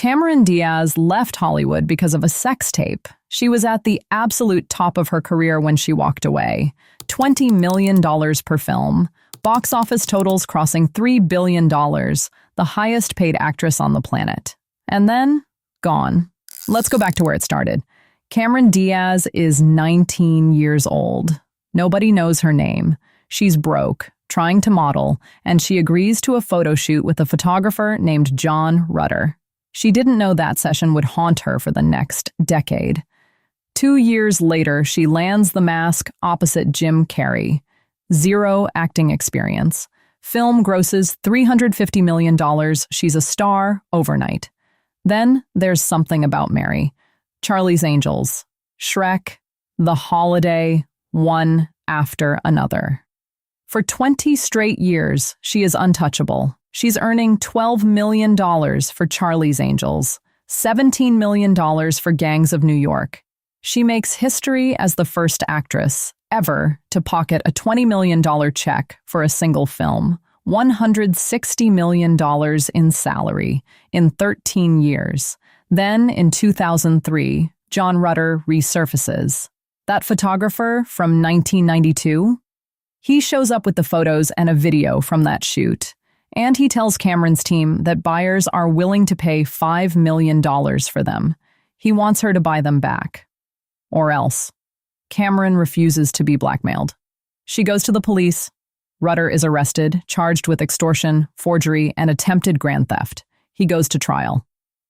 Cameron Diaz left Hollywood because of a sex tape. She was at the absolute top of her career when she walked away. $20 million per film. Box office totals crossing $3 billion. The highest paid actress on the planet. And then, gone. Let's go back to where it started. Cameron Diaz is 19 years old. Nobody knows her name. She's broke, trying to model, and she agrees to a photo shoot with a photographer named John Rutter. She didn't know that session would haunt her for the next decade. 2 years later, she lands the mask opposite Jim Carrey. Zero acting experience. Film grosses $350 million. She's a star overnight. Then there's Something About Mary. Charlie's Angels. Shrek. The Holiday. One after another. For 20 straight years, she is untouchable. She's earning $12 million for Charlie's Angels, $17 million for Gangs of New York. She makes history as the first actress ever to pocket a $20 million check for a single film, $160 million in salary in 13 years. Then, in 2003, John Rutter resurfaces. That photographer from 1992? He shows up with the photos and a video from that shoot. And he tells Cameron's team that buyers are willing to pay $5 million for them. He wants her to buy them back. Or else. Cameron refuses to be blackmailed. She goes to the police. Rutter is arrested, charged with extortion, forgery, and attempted grand theft. He goes to trial.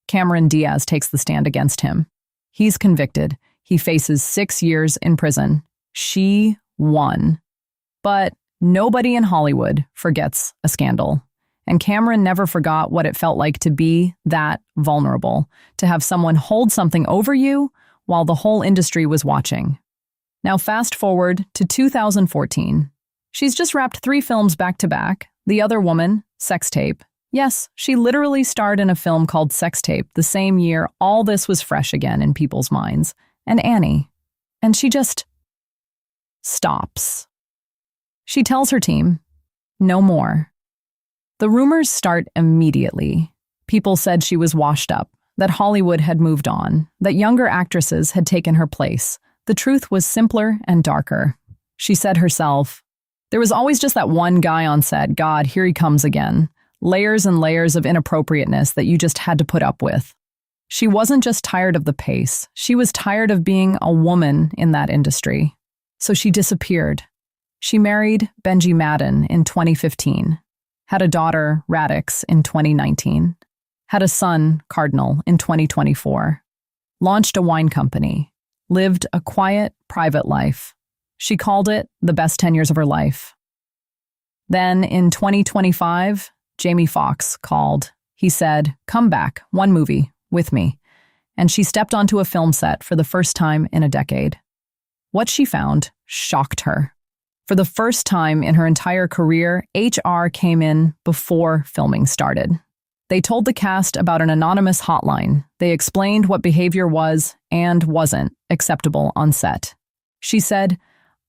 Cameron Diaz takes the stand against him. He's convicted. He faces 6 years in prison. She won. But nobody in Hollywood forgets a scandal. And Cameron never forgot what it felt like to be that vulnerable, to have someone hold something over you while the whole industry was watching. Now fast forward to 2014. She's just wrapped 3 films back to back. The Other Woman, Sex Tape. Yes, she literally starred in a film called Sex Tape the same year all this was fresh again in people's minds. And Annie. And she just stops. She tells her team, no more. The rumors start immediately. People said she was washed up, that Hollywood had moved on, that younger actresses had taken her place. The truth was simpler and darker. She said herself, there was always just that one guy on set, God, here he comes again. Layers and layers of inappropriateness that you just had to put up with. She wasn't just tired of the pace. She was tired of being a woman in that industry. So she disappeared. She married Benji Madden in 2015. Had a daughter, Radix, in 2019. Had a son, Cardinal, in 2024. Launched a wine company. Lived a quiet, private life. She called it the best 10 years of her life. Then, in 2025, Jamie Foxx called. He said, come back, one movie, with me. And she stepped onto a film set for the first time in a decade. What she found shocked her. For the first time in her entire career, HR came in before filming started. They told the cast about an anonymous hotline. They explained what behavior was and wasn't acceptable on set. She said,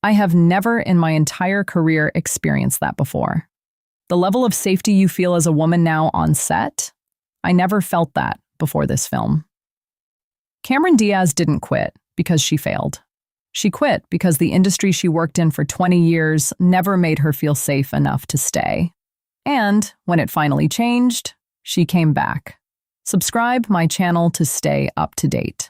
I have never in my entire career experienced that before. The level of safety you feel as a woman now on set, I never felt that before this film. Cameron Diaz didn't quit because she failed. She quit because the industry she worked in for 20 years never made her feel safe enough to stay. And when it finally changed, she came back. Subscribe my channel to stay up to date.